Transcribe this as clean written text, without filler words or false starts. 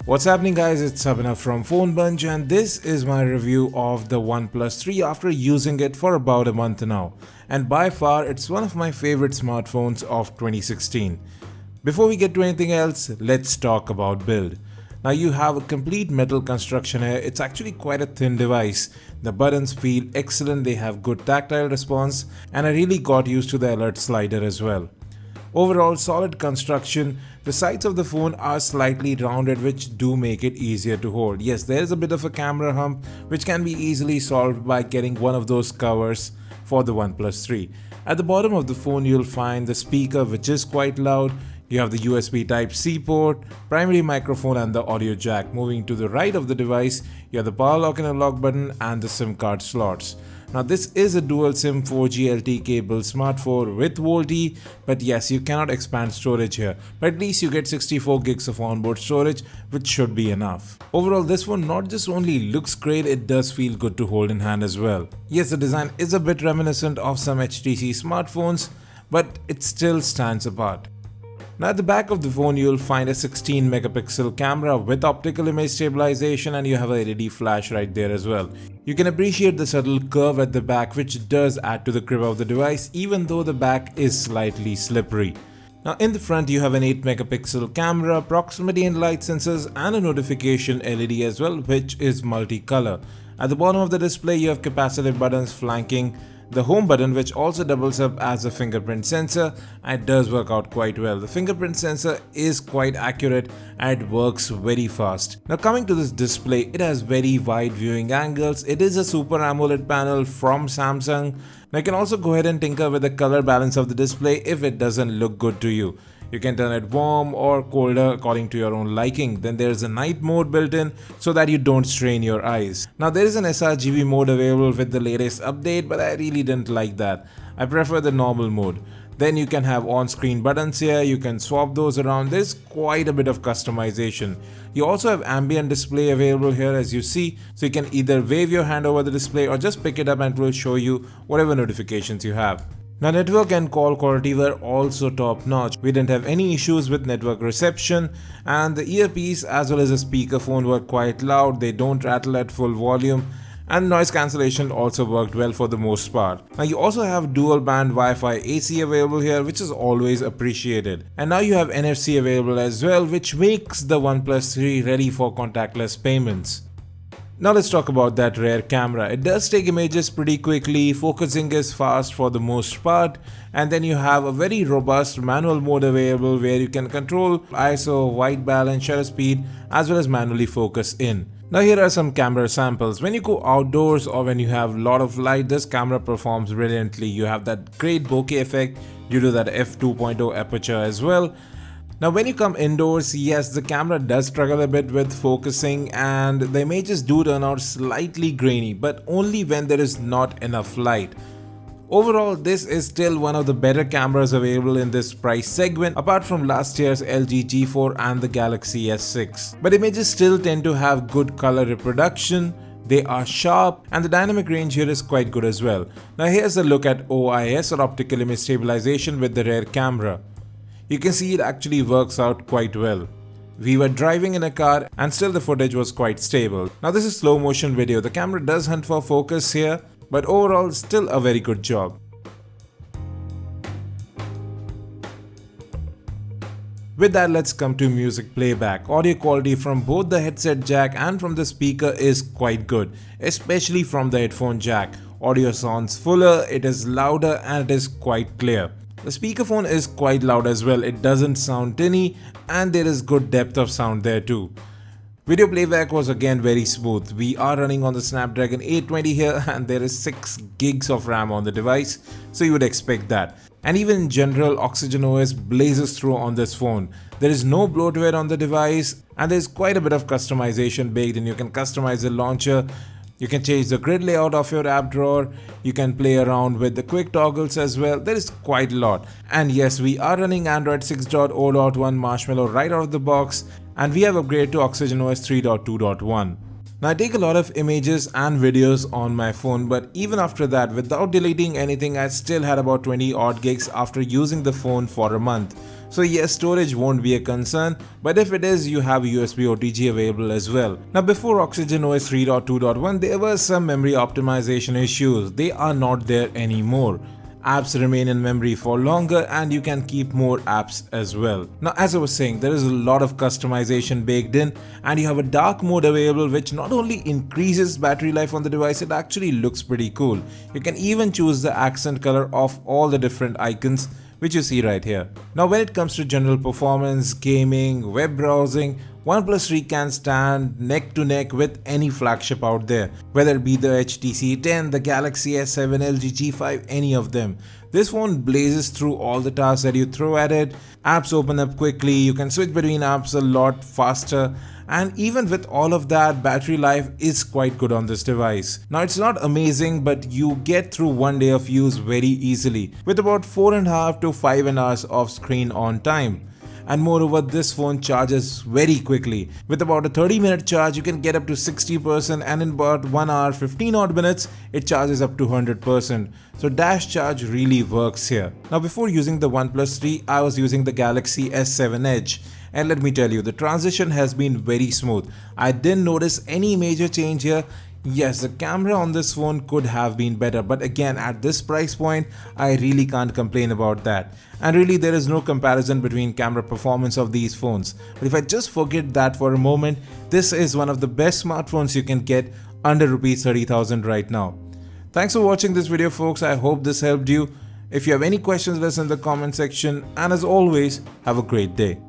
What's happening guys, it's Abhinav from PhoneBunch and this is my review of the OnePlus 3 after using it for about a month now. And by far it's one of my favorite smartphones of 2016. Before we get to anything else, let's talk about build. Now you have a complete metal construction here. It's actually quite a thin device. The buttons feel excellent, they have good tactile response, and I really got used to the alert slider as well. Overall solid construction. The sides of the phone are slightly rounded, which do make it easier to hold. Yes, there is a bit of a camera hump which can be easily solved by getting one of those covers for the OnePlus 3. At the bottom of the phone you'll find the speaker, which is quite loud. You have the USB Type-C port, primary microphone and the audio jack. Moving to the right of the device, you have the power lock and unlock button and the SIM card slots. Now this is a dual SIM 4G LTE cable smartphone with VoLTE, but yes, you cannot expand storage here. But at least you get 64 gigs of onboard storage, which should be enough. Overall, this phone not just only looks great, it does feel good to hold in hand as well. Yes, the design is a bit reminiscent of some HTC smartphones, but it still stands apart. Now at the back of the phone you'll find a 16 megapixel camera with optical image stabilization, and you have a LED flash right there as well. You can appreciate the subtle curve at the back, which does add to the grip of the device even though the back is slightly slippery. Now in the front you have an 8 megapixel camera, proximity and light sensors and a notification LED as well, which is multicolor. At the bottom of the display you have capacitive buttons flanking the home button, which also doubles up as a fingerprint sensor, and it does work out quite well. The fingerprint sensor is quite accurate and it works very fast. Now coming to this display, it has very wide viewing angles. It is a Super AMOLED panel from Samsung. Now you can also go ahead and tinker with the color balance of the display if it doesn't look good to you. You can turn it warm or colder according to your own liking. Then there is a night mode built in so that you don't strain your eyes. Now there is an sRGB mode available with the latest update, but I really didn't like that. I prefer the normal mode. Then you can have on-screen buttons here, you can swap those around. There's quite a bit of customization. You also have ambient display available here as you see, so you can either wave your hand over the display or just pick it up and it will show you whatever notifications you have. Now network and call quality were also top notch. We didn't have any issues with network reception, and the earpiece as well as the speakerphone were quite loud. They don't rattle at full volume, and noise cancellation also worked well for the most part. Now you also have dual band Wi-Fi AC available here, which is always appreciated. And now you have NFC available as well, which makes the OnePlus 3 ready for contactless payments. Now let's talk about that rear camera. It does take images pretty quickly, focusing is fast for the most part, and then you have a very robust manual mode available where you can control ISO, white balance, shutter speed as well as manually focus in. Now here are some camera samples. When you go outdoors or when you have a lot of light, this camera performs brilliantly. You have that great bokeh effect due to that f2.0 aperture as well. Now when you come indoors, yes, the camera does struggle a bit with focusing and the images do turn out slightly grainy, but only when there is not enough light. Overall, this is still one of the better cameras available in this price segment, apart from last year's LG G4 and the Galaxy S6. But images still tend to have good color reproduction, they are sharp, and the dynamic range here is quite good as well. Now here's a look at OIS or optical image stabilization with the rear camera. You can see it actually works out quite well. We were driving in a car and still the footage was quite stable. Now this is slow motion video. The camera does hunt for focus here, but overall still a very good job. With that, let's come to music playback. Audio quality from both the headset jack and from the speaker is quite good, especially from the headphone jack. Audio sounds fuller, it is louder and it is quite clear. The speakerphone is quite loud as well, it doesn't sound tinny and there is good depth of sound there too. Video playback was again very smooth. We are running on the Snapdragon 820 here and there is 6 gigs of RAM on the device, so you would expect that. And even in general, Oxygen OS blazes through on this phone. There is no bloatware on the device and there is quite a bit of customization baked in. You can customize the launcher. You can change the grid layout of your app drawer, you can play around with the quick toggles as well. There is quite a lot. And yes, we are running Android 6.0.1 Marshmallow right out of the box, and we have upgraded to Oxygen OS 3.2.1. Now I take a lot of images and videos on my phone, but even after that, without deleting anything, I still had about 20 odd gigs after using the phone for a month. So yes, storage won't be a concern, but if it is, you have USB OTG available as well. Now before Oxygen OS 3.2.1, there were some memory optimization issues. They are not there anymore. Apps remain in memory for longer and you can keep more apps as well. Now as I was saying, there is a lot of customization baked in and you have a dark mode available which not only increases battery life on the device, it actually looks pretty cool. You can even choose the accent color of all the different icons which you see right here. Now when it comes to general performance, gaming, web browsing, OnePlus 3 can stand neck to neck with any flagship out there, whether it be the HTC 10, the Galaxy S7, LG G5, any of them. This phone blazes through all the tasks that you throw at it, apps open up quickly, you can switch between apps a lot faster, and even with all of that, battery life is quite good on this device. Now it's not amazing, but you get through one day of use very easily, with about 4.5 to 5 hours of screen on time. And moreover, this phone charges very quickly. With about a 30-minute charge, you can get up to 60%, and in about 1 hour 15 odd minutes, it charges up to 100%. So dash charge really works here. Now before using the OnePlus 3, I was using the Galaxy S7 Edge. And let me tell you, the transition has been very smooth. I didn't notice any major change here. Yes, the camera on this phone could have been better, but again at this price point, I really can't complain about that. And really there is no comparison between camera performance of these phones. But if I just forget that for a moment, this is one of the best smartphones you can get under Rs 30,000 right now. Thanks for watching this video folks, I hope this helped you. If you have any questions, let us know in the comment section, and as always, have a great day.